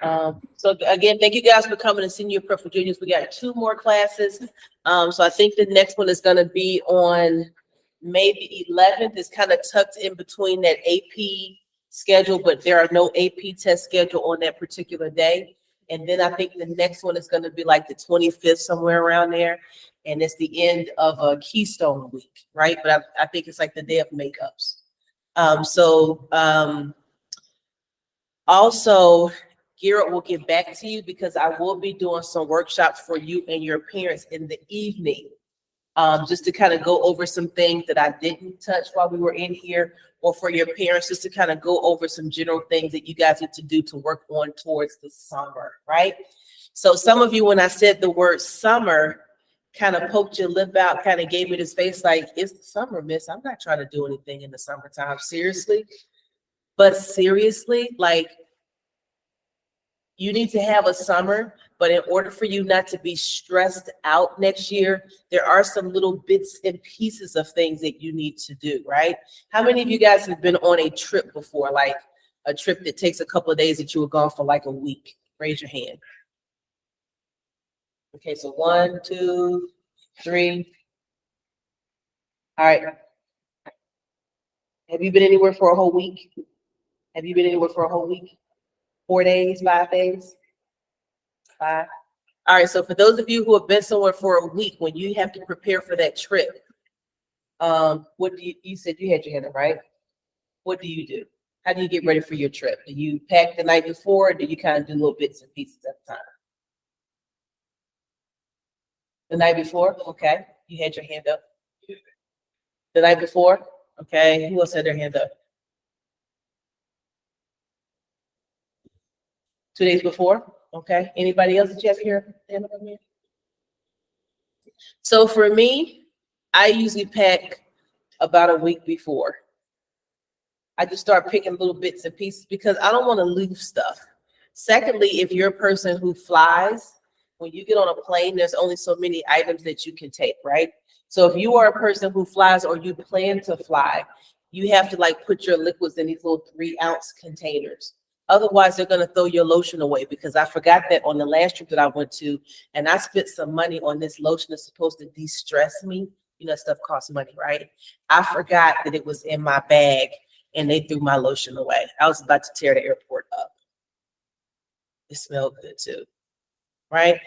So again, thank you guys for coming to Senior Prep for Juniors. We got 2 more classes. So I think the next one is going to be on May the 11th. It's kind of tucked in between that AP schedule, but there are no AP test scheduled on that particular day. And then I think the next one is going to be like the 25th, somewhere around there. And it's the end of a Keystone week, right? But I think it's like the day of makeups. Also, Garrett will get back to you because I will be doing some workshops for you and your parents in the evening, just to kind of go over some things that I didn't touch while we were in here, or for your parents, just to kind of go over some general things that you guys need to do to work on towards the summer, right? So some of you, when I said the word summer, kind of poked your lip out, kind of gave me this face like, it's the summer, miss. I'm not trying to do anything in the summertime. Seriously? But seriously, like, you need to have a summer, but in order for you not to be stressed out next year, there are some little bits and pieces of things that you need to do, right? How many of you guys have been on a trip before, like a trip that takes a couple of days that you were gone for like a week? Raise your hand. Okay, so 1, 2, 3. All right. Have you been anywhere for a whole week? Have you been anywhere for a whole week? 4 days, 5 days? 5. All right, so for those of you who have been somewhere for a week, when you have to prepare for that trip, what do you said you had your hand up, right? What do you do? How do you get ready for your trip? Do you pack the night before, or do you kind of do little bits and pieces at a time? The night before? Okay. You had your hand up. The night before? Okay. Who else had their hand up? 2 days before? Okay. Anybody else that you have here? So for me, I usually pack about a week before. I just start picking little bits and pieces because I don't want to lose stuff. Secondly, if you're a person who flies, when you get on a plane, there's only so many items that you can take, right? So if you are a person who flies or you plan to fly, you have to like put your liquids in these little 3-ounce containers. Otherwise, they're going to throw your lotion away, because I forgot that on the last trip that I went to, and I spent some money on this lotion that's supposed to de-stress me. You know, stuff costs money, right? I forgot that it was in my bag, and they threw my lotion away. I was about to tear the airport up. It smelled good too, right?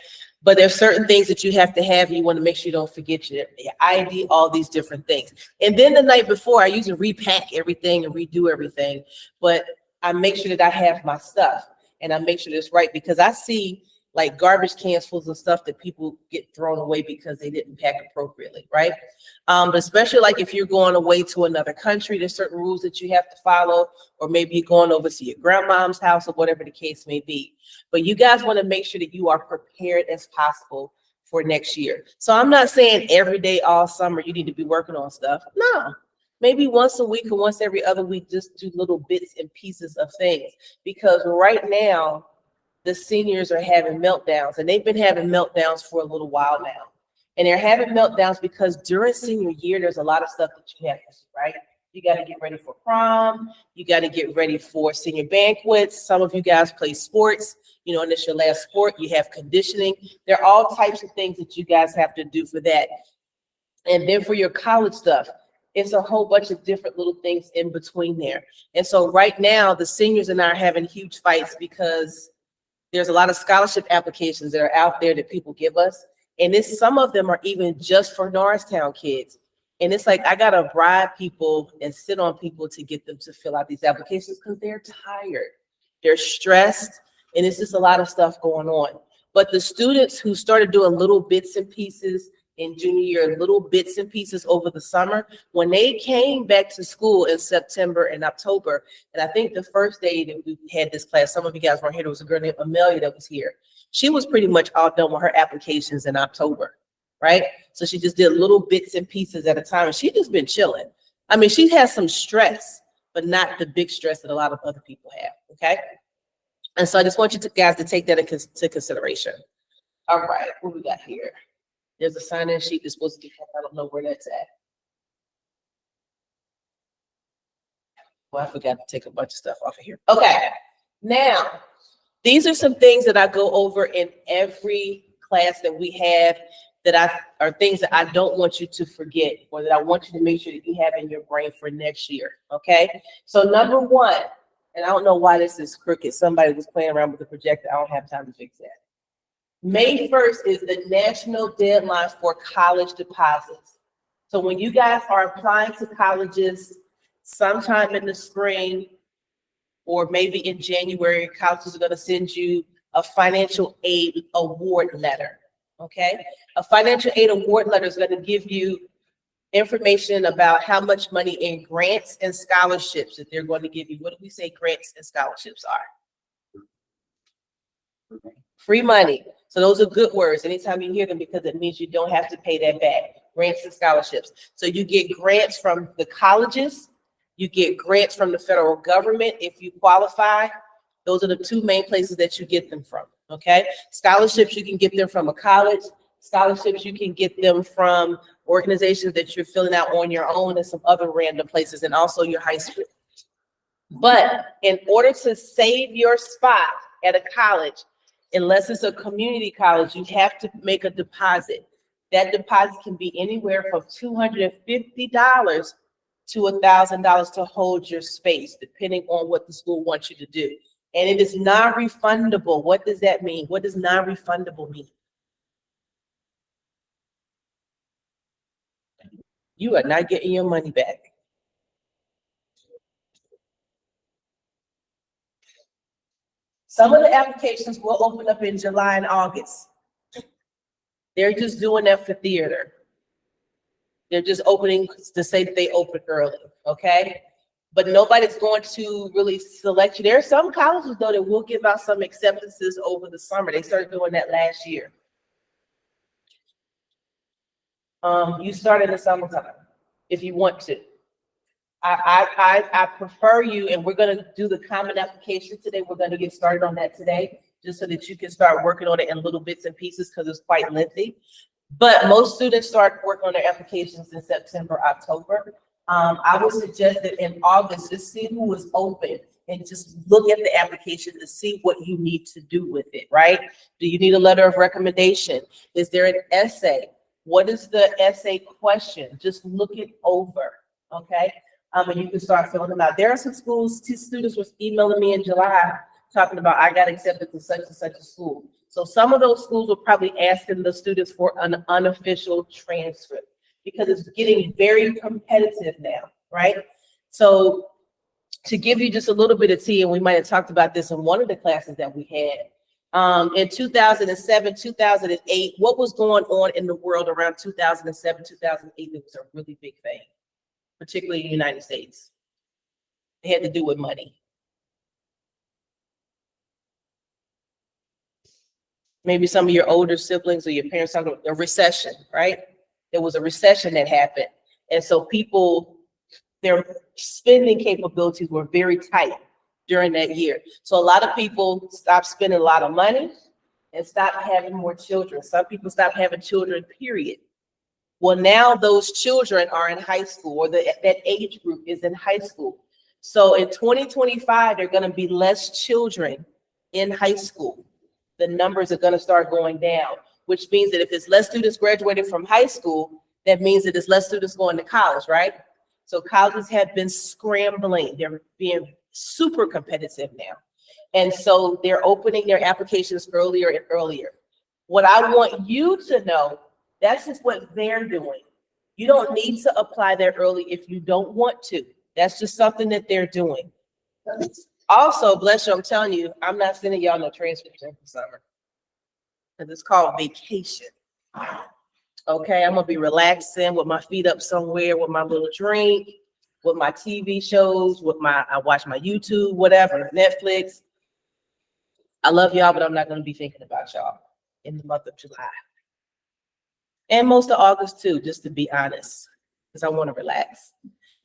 But there's certain things that you have to have. You want to make sure you don't forget your ID, all these different things. And then the night before, I usually repack everything and redo everything. But I make sure that I have my stuff, and I make sure it's right, because I see like garbage cans full of stuff that people get thrown away because they didn't pack appropriately, right? But especially like if you're going away to another country, there's certain rules that you have to follow, or maybe you're going over to your grandmom's house or whatever the case may be. But you guys want to make sure that you are prepared as possible for next year. So I'm not saying every day, all summer, you need to be working on stuff. No. Maybe once a week or once every other week, just do little bits and pieces of things. Because right now, the seniors are having meltdowns, and they've been having meltdowns for a little while now. And they're having meltdowns because during senior year, there's a lot of stuff that you have to do, right? You got to get ready for prom. You got to get ready for senior banquets. Some of you guys play sports, you know, and it's your last sport. You have conditioning. There are all types of things that you guys have to do for that. And then for your college stuff, it's a whole bunch of different little things in between there. And so right now, the seniors and I are having huge fights because there's a lot of scholarship applications that are out there that people give us. And some of them are even just for Norristown kids. And it's like, I got to bribe people and sit on people to get them to fill out these applications because they're tired. They're stressed. And it's just a lot of stuff going on. But the students who started doing little bits and pieces in junior year, little bits and pieces over the summer, when they came back to school in September and October, and I think the first day that we had this class, some of you guys weren't here, there was a girl named Amelia that was here. She was pretty much all done with her applications in October, right? So she just did little bits and pieces at a time, and she just been chilling. I mean, she has some stress, but not the big stress that a lot of other people have, okay? And so I just want you guys to take that into consideration. All right, what we got here? There's a sign-in sheet that's supposed to be, I don't know where that's at. Well, I forgot to take a bunch of stuff off of here. Okay, now, These are some things that I go over in every class that we have are things that I don't want you to forget, or that I want you to make sure that you have in your brain for next year, okay? So number one, and I don't know why this is crooked. Somebody was playing around with the projector. I don't have time to fix that. May 1st is the national deadline for college deposits. So when you guys are applying to colleges sometime in the spring, or maybe in January, colleges are going to send you a financial aid award letter, okay? A financial aid award letter is going to give you information about how much money in grants and scholarships that they're going to give you. What do we say grants and scholarships are? Free money. So those are good words anytime you hear them, because it means you don't have to pay that back. Grants and scholarships. So you get grants from the colleges. You get grants from the federal government if you qualify. Those are the two main places that you get them from, okay? Scholarships, you can get them from a college. Scholarships, you can get them from organizations that you're filling out on your own and some other random places, and also your high school. But in order to save your spot at a college, unless it's a community college, you have to make a deposit. That deposit can be anywhere from $250 to $1,000 to hold your space, depending on what the school wants you to do. And it is non-refundable. What does that mean? What does non-refundable mean? You are not getting your money back. Some of the applications will open up in July and August. They're just doing that for theater. They're just opening to say that they opened early, okay? But nobody's going to really select you. There are some colleges, though, that will give out some acceptances over the summer. They started doing that last year. You start in the summertime if you want to. I prefer you, and we're going to do the common application today. We're going to get started on that today, just so that you can start working on it in little bits and pieces, because it's quite lengthy. But most students start working on their applications in September, October. I would suggest that in August, just see who is open and just look at the application to see what you need to do with it, right? Do you need a letter of recommendation? Is there an essay? What is the essay question? Just look it over, okay? And you can start filling them out. There are some schools, students was emailing me in July talking about, I got accepted to such and such a school. So some of those schools were probably asking the students for an unofficial transcript, because it's getting very competitive now, right? So to give you just a little bit of tea, and we might have talked about this in one of the classes that we had, in 2007, 2008, what was going on in the world around 2007, 2008, that was a really big thing, particularly in the United States. It had to do with money. Maybe some of your older siblings or your parents talking about a recession, right? There was a recession that happened. And so people, their spending capabilities were very tight during that year. So a lot of people stopped spending a lot of money and stopped having more children. Some people stopped having children, period. Well, now those children are in high school, or that age group is in high school. So in 2025, there are going to be less children in high school. The numbers are going to start going down, which means that if it's less students graduating from high school, that means that there's less students going to college, right? So colleges have been scrambling. They're being super competitive now. And so they're opening their applications earlier and earlier. What I want you to know, that's just what they're doing. You don't need to apply there early if you don't want to. That's just something that they're doing. Also, bless you, I'm telling you, I'm not sending y'all no transcripts for summer, because it's called vacation. Okay, I'm gonna be relaxing with my feet up somewhere, with my little drink, with my TV shows, I watch my YouTube, whatever, Netflix. I love y'all, but I'm not gonna be thinking about y'all in the month of July. And most of August too, just to be honest, because I want to relax.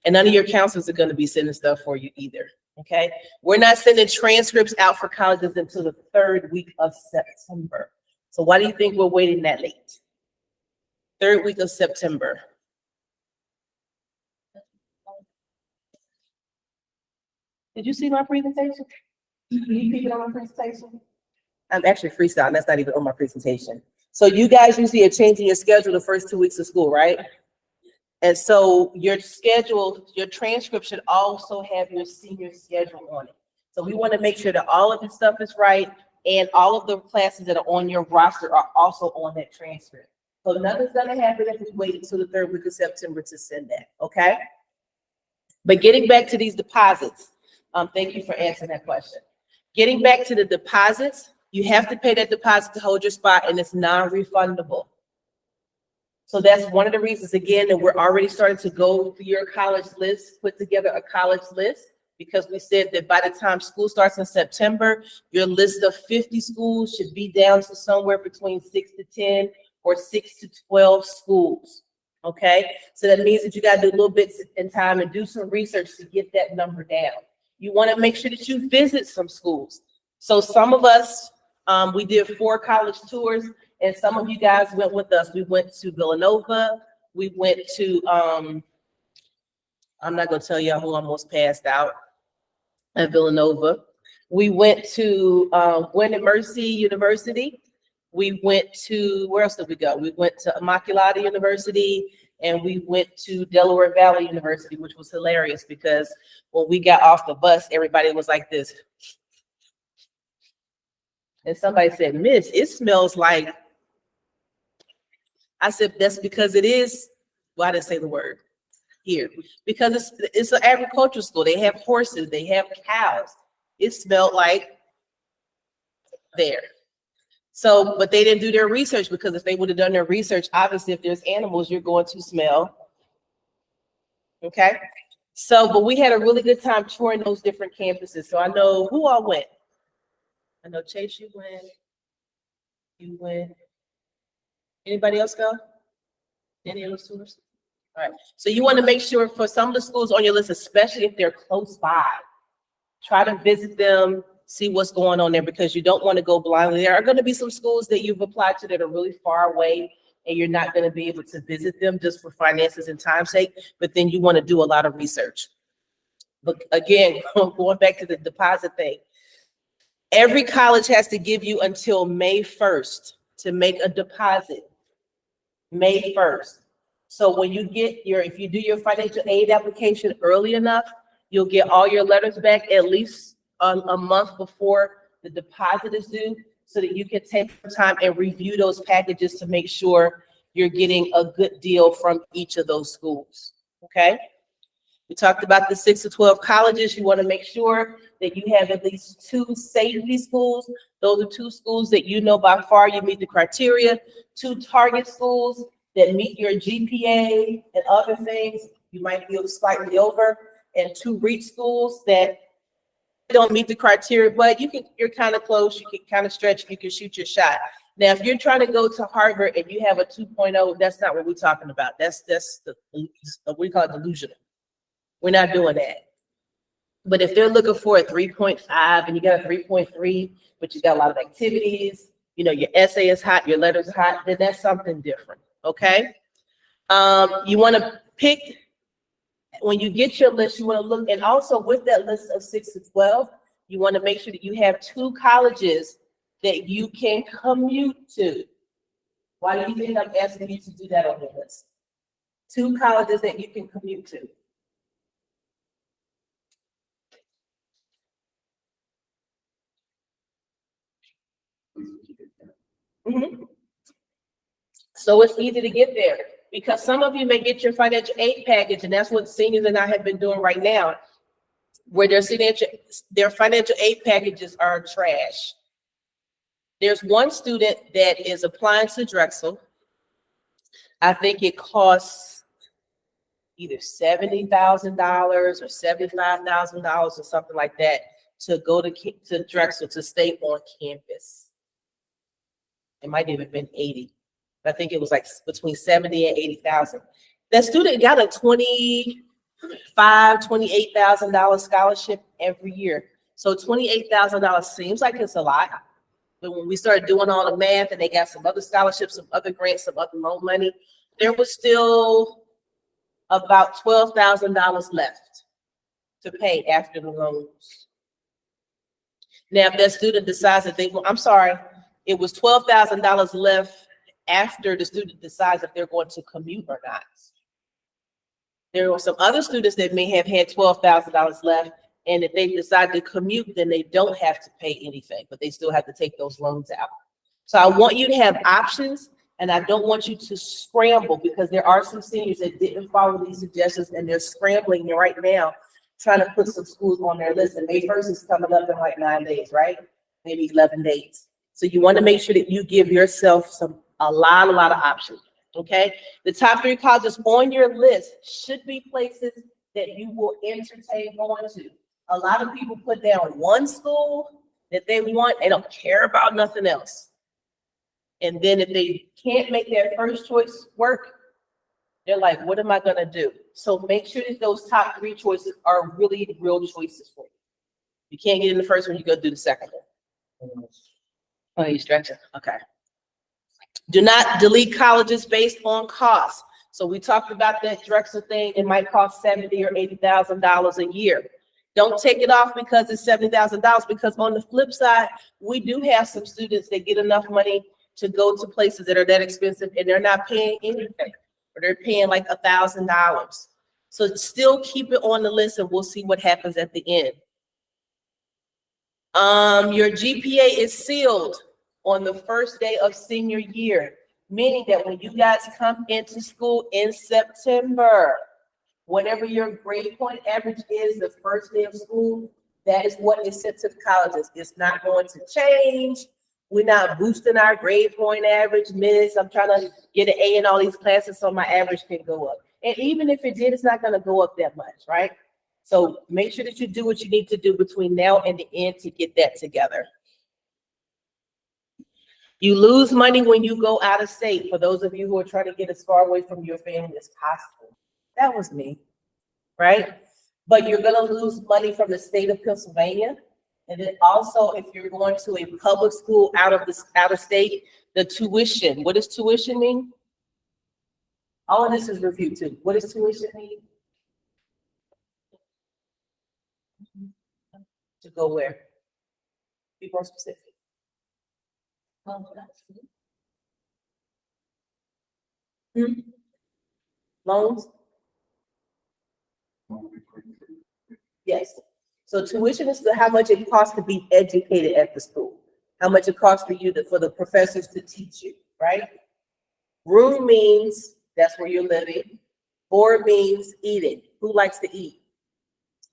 And none of your counselors are going to be sending stuff for you either. Okay, we're not sending transcripts out for colleges until the 3rd week of September. So why do you think we're waiting that late? 3rd week of September. Did you see my presentation? Did you pick it on my presentation? I'm actually freestyling. That's not even on my presentation. So you guys usually are changing your schedule the first 2 weeks of school, right? And so your schedule, your transcript should also have your senior schedule on it. So we want to make sure that all of the stuff is right and all of the classes that are on your roster are also on that transcript. So nothing's going to happen if we wait until the 3rd week of September to send that, okay? But getting back to these deposits, thank you for answering that question. Getting back to the deposits, you have to pay that deposit to hold your spot, and it's non-refundable. So that's one of the reasons, again, that we're already starting to go through your college list, put together a college list, because we said that by the time school starts in September, your list of 50 schools should be down to somewhere between 6 to 10 or 6 to 12 schools. Okay, so that means that you got to do a little bit in time and do some research to get that number down. You want to make sure that you visit some schools. So some of us, we did 4 college tours, and some of you guys went with us. We went to Villanova. We went to, I'm not going to tell y'all who almost passed out at Villanova. We went to Gwynedd Mercy University. We went to, where else did we go? We went to Immaculata University, and we went to Delaware Valley University, which was hilarious because when we got off the bus, everybody was like this. And somebody said, "Miss, it smells like," I said, "That's because it is," well, I didn't say the word here, because it's an agricultural school. They have horses, they have cows. It smelled like there. So, but they didn't do their research, because if they would have done their research, obviously if there's animals, you're going to smell. Okay. So, but we had a really good time touring those different campuses. So I know who all went. I know Chase, you went. You went. Anybody else go? Any other tours? All right. So you want to make sure for some of the schools on your list, especially if they're close by, try to visit them, see what's going on there, because you don't want to go blindly. There are going to be some schools that you've applied to that are really far away, and you're not going to be able to visit them just for finances and time's sake, but then you want to do a lot of research. But again, going back to the deposit thing, every college has to give you until May 1st to make a deposit. May 1st. So when you get if you do your financial aid application early enough, you'll get all your letters back at least a month before the deposit is due, so that you can take some time and review those packages to make sure you're getting a good deal from each of those schools. Okay. We talked about the 6 to 12 colleges. You want to make sure that you have at least 2 safety schools. Those are 2 schools that you know by far you meet the criteria. 2 target schools that meet your GPA and other things. You might be slightly over, and 2 reach schools that don't meet the criteria, but you're kind of close. You can kind of stretch. You can shoot your shot. Now, if you're trying to go to Harvard and you have a 2.0, that's not what we're talking about. That's the we call it delusional. We're not doing that. But if they're looking for a 3.5 and you got a 3.3, but you got a lot of activities, your essay is hot, your letters are hot, then that's something different. Okay. You want to pick. When you get your list, you want to look, and also with that list of 6 to 12, you want to make sure that you have 2 colleges that you can commute to. Why do you think I'm asking you to do that on the list? 2 colleges that you can commute to. Mm-hmm. So it's easy to get there, because some of you may get your financial aid package, and that's what seniors and I have been doing right now, where their financial aid packages are trash. There's one student that is applying to Drexel. I think it costs either $70,000 or $75,000 or something like that to go to Drexel to stay on campus. It might even have been 80. I think it was like between 70 and 80,000. That student got a $28,000 scholarship every year. So $28,000 seems like it's a lot, but when we started doing all the math and they got some other scholarships, some other grants, some other loan money, there was still about $12,000 left to pay after the loans. Now, if that student decides that they want, I'm sorry, it was $12,000 left after the student decides if they're going to commute or not. There are some other students that may have had $12,000 left, and if they decide to commute, then they don't have to pay anything, but they still have to take those loans out. So I want you to have options, and I don't want you to scramble, because there are some seniors that didn't follow these suggestions, and they're scrambling right now, trying to put some schools on their list. And May 1st is coming up in like 9 days, right? Maybe 11 days. So you want to make sure that you give yourself a lot of options. Okay, the top 3 colleges on your list should be places that you will entertain going to. A lot of people put down one school that they want, they don't care about nothing else. And then if they can't make their first choice work, they're like, what am I gonna do? So make sure that those top 3 choices are really real choices for you. You can't get in the first one, you go do the second one. Oh, you stretching, okay. Do not delete colleges based on cost. So we talked about that Drexel thing. It might cost $70,000 or $80,000 a year. Don't take it off because it's $70,000, because on the flip side, we do have some students that get enough money to go to places that are that expensive and they're not paying anything, or they're paying like $1,000. So still keep it on the list, and we'll see what happens at the end. Your GPA is sealed on the first day of senior year, meaning that when you guys come into school in September, whatever your grade point average is the first day of school, that is what is sent to the colleges. It's not going to change. We're not boosting our grade point average minutes. I'm trying to get an A in all these classes so my average can go up. And even if it did, it's not going to go up that much, right? So make sure that you do what you need to do between now and the end to get that together. You lose money when you go out of state, for those of you who are trying to get as far away from your family as possible. That was me, right? But you're going to lose money from the state of Pennsylvania. And then also, if you're going to a public school out of state, the tuition. What does tuition mean? All of this is review too. What does tuition mean? To go where? Be more specific. Loans? Yes. So tuition is how much it costs to be educated at the school, how much it costs for you for the professors to teach you, right? Room means that's where you're living. Board means eating. Who likes to eat?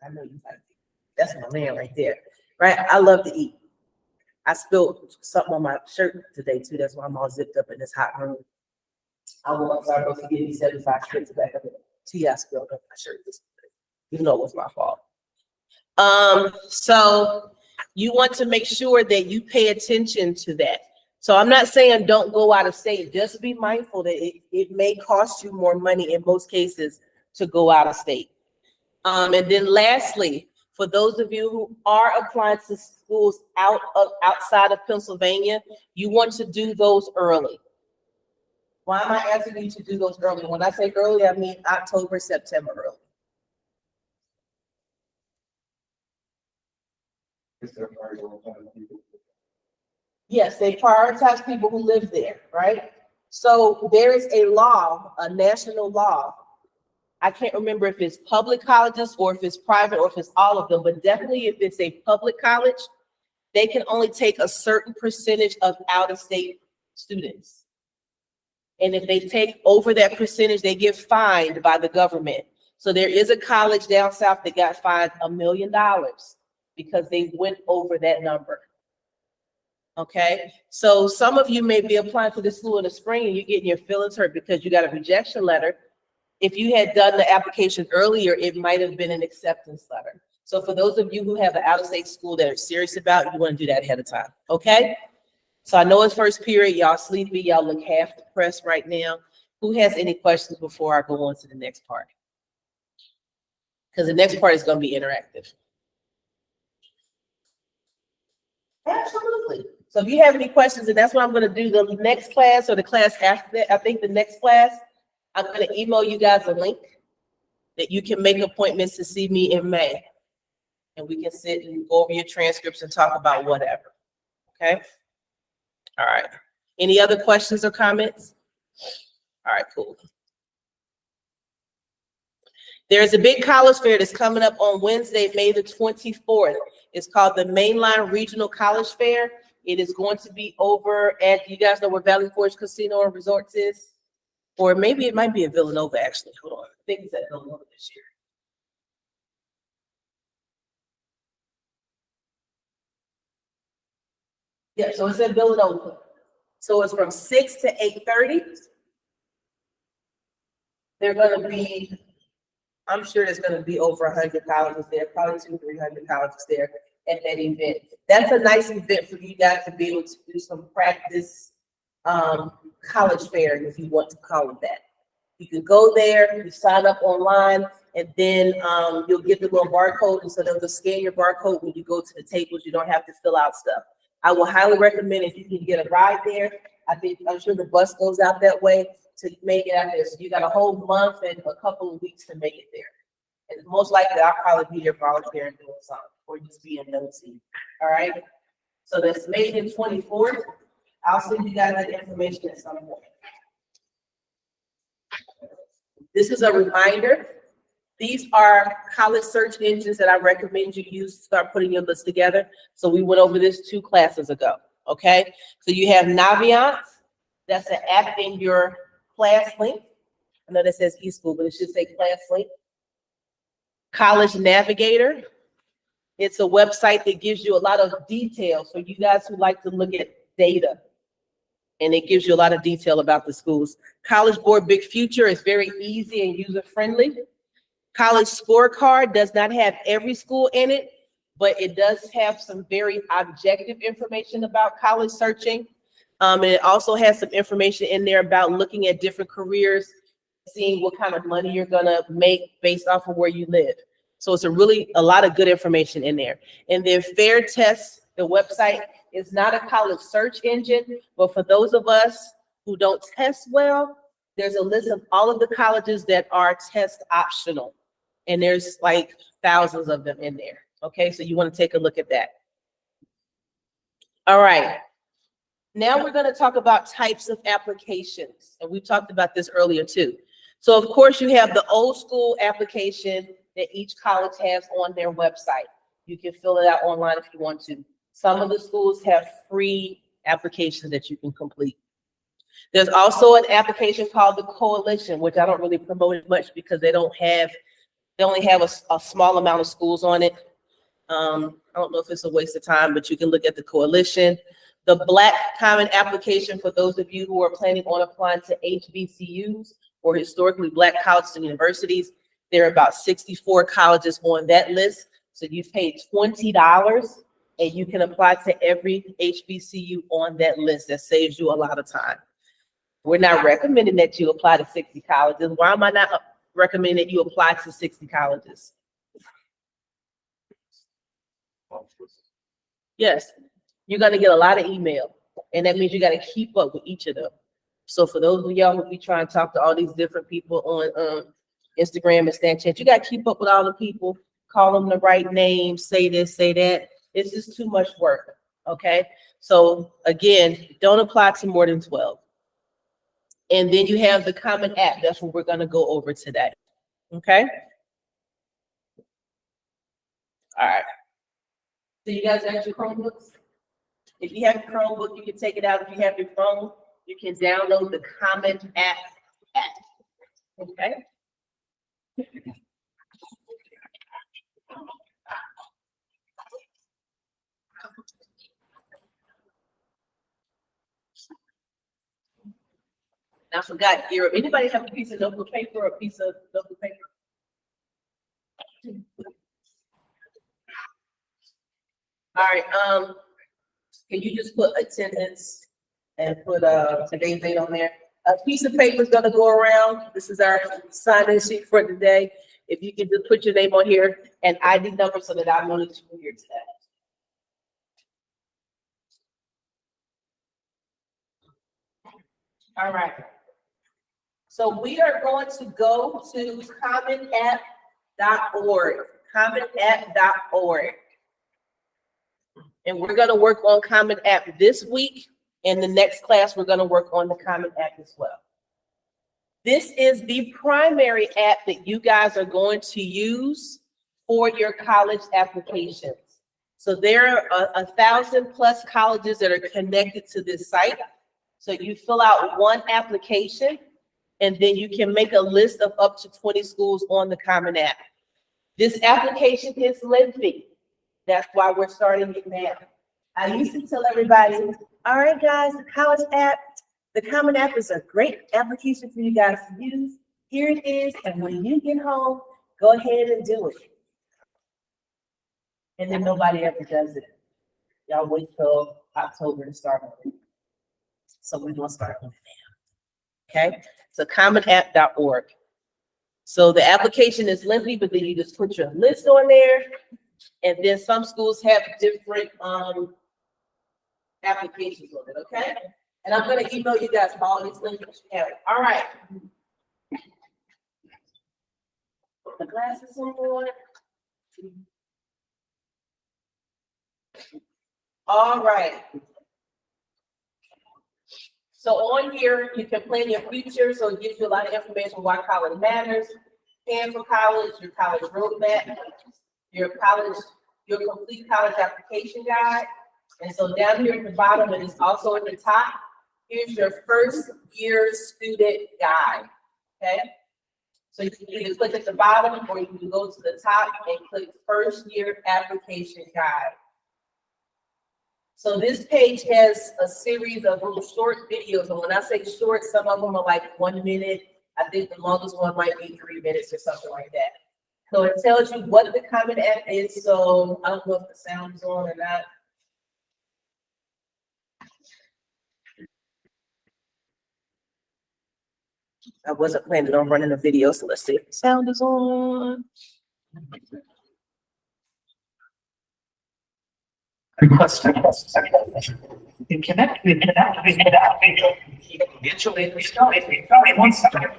I know you like to eat. That's my man right there, right? I love to eat. I spilled something on my shirt today too. That's why I'm all zipped up in this hot room. I will Starbucks to give me 75 strips back of it. Tea I spilled on my shirt this morning, even though it was my fault. So you want to make sure that you pay attention to that. So I'm not saying don't go out of state. Just be mindful that it may cost you more money in most cases to go out of state. And then lastly, for those of you who are applying to schools outside of Pennsylvania, you want to do those early. Why am I asking you to do those early? When I say early, I mean October, September early. Yes, they prioritize people who live there, right? So there is a law, a national law. I can't remember if it's public colleges or if it's private or if it's all of them, but definitely if it's a public college, they can only take a certain percentage of out-of-state students. And if they take over that percentage, they get fined by the government. So there is a college down south that got fined $1 million because they went over that number. Okay, so some of you may be applying for this school in the spring and you're getting your feelings hurt because you got a rejection letter. If you had done the application earlier, it might have been an acceptance letter. So for those of you who have an out-of-state school that are serious about, you want to do that ahead of time, okay? So I know it's first period, y'all sleepy, y'all look half depressed right now. Who has any questions before I go on to the next part? Because the next part is going to be interactive. Absolutely. So if you have any questions, and that's what I'm going to do the next class or the class after that, I think the next class, I'm going to email you guys a link that you can make appointments to see me in May. and we can sit and go over your transcripts and talk about whatever. Okay? All right. Any other questions or comments? All right, cool. There's a big college fair that's coming up on Wednesday, May the 24th. It's called the Mainline Regional College Fair. It is going to be over at, you guys know where Valley Forge Casino and Resorts is? Or maybe it might be in Villanova, actually. Hold on. I think it's at Villanova this year. Yeah, so it's at Villanova. So it's from 6 to 8:30. They're going to be, I'm sure there's going to be over 100 colleges there, probably 200-300 colleges there at that event. That's a nice event for you guys to be able to do some practice college fair, if you want to call it that. You can go there, you sign up online, and then you'll get the little barcode, and so they'll scan your barcode when you go to the tables. You don't have to fill out stuff. I will highly recommend if you can get a ride there. I'm sure the bus goes out that way to make it out there. So you got a whole month and a couple of weeks to make it there. And most likely I'll probably be there volunteering doing something or just be in nosy. All right. So that's May the 24th. I'll send you guys that information at some point. This is a reminder. These are college search engines that I recommend you use to start putting your list together. So we went over this 2 classes ago. Okay. So you have Naviance. That's an app in your class link. I know that says eSchool, but it should say class link. College Navigator. It's a website that gives you a lot of details for you guys who like to look at data. And it gives you a lot of detail about the schools. College Board Big Future is very easy and user-friendly. College Scorecard does not have every school in it, but it does have some very objective information about college searching. And it also has some information in there about looking at different careers, seeing what kind of money you're gonna make based off of where you live. So it's a lot of good information in there. And then Fair Test, the website, is not a college search engine, but for those of us who don't test well, there's a list of all of the colleges that are test optional. And there's like thousands of them in there. Okay, so you want to take a look at that. All right. Now we're going to talk about types of applications. And we talked about this earlier too. So of course you have the old school application that each college has on their website. You can fill it out online if you want to. Some of the schools have free applications that you can complete. There's also an application called the Coalition, which I don't really promote it much because they only have a small amount of schools on it. I don't know if it's a waste of time, but you can look at the Coalition. The Black Common application, for those of you who are planning on applying to HBCUs or historically Black colleges and universities, there are about 64 colleges on that list. So you've paid $20 and you can apply to every HBCU on that list. That saves you a lot of time. We're not recommending that you apply to 60 colleges. Why am I not recommending that you apply to 60 colleges? Yes, you're gonna get a lot of email, and that means you gotta keep up with each of them. So for those of y'all who be trying to talk to all these different people on Instagram and Snapchat, you gotta keep up with all the people, call them the right name, say this, say that. It's just too much work, okay? So again, don't apply to more than 12. And then you have the Common App. That's what we're gonna go over today, okay? All right. So you guys got your Chromebooks? If you have a Chromebook, you can take it out. If you have your phone, you can download the Common App. Okay. I forgot, anybody have a piece of notebook paper or a piece of notebook paper? All right, can you just put attendance and put today's date on there? A piece of paper is gonna go around. This is our sign-in sheet for today. If you can just put your name on here and ID number so that I know that you're here today. All right. So we are going to go to commonapp.org, commonapp.org. And we're gonna work on Common App this week. In the next class, we're gonna work on the Common App as well. This is the primary app that you guys are going to use for your college applications. So there are 1,000+ colleges that are connected to this site. So you fill out one application, and then you can make a list of up to 20 schools on the Common App. This application is lengthy. That's why we're starting it now. I used to tell everybody, all right, guys, the college app, the Common App is a great application for you guys to use. Here it is, and when you get home, go ahead and do it. And then nobody ever does it. Y'all wait till October to start on it. So we're gonna start on it now. Okay, so commonapp.org. So the application is lengthy, but then you just put your list on there. And then some schools have different applications on it, okay? And I'm gonna email you guys all these links that you have. All right. Put the glasses on. All right. So on here, you can plan your future. So it gives you a lot of information why college matters, plan for college, your college roadmap, your complete college application guide. And so down here at the bottom, and it's also at the top, here's your first year student guide, okay? So you can either click at the bottom or you can go to the top and click first year application guide. So this page has a series of little short videos. And when I say short, some of them are like 1 minute. I think the longest one might be 3 minutes or something like that. So it tells you what the Common App is. So I don't know if the sound is on or not. I wasn't planning on running a video, so let's see if the sound is on. Request. Connect with mutually. One second.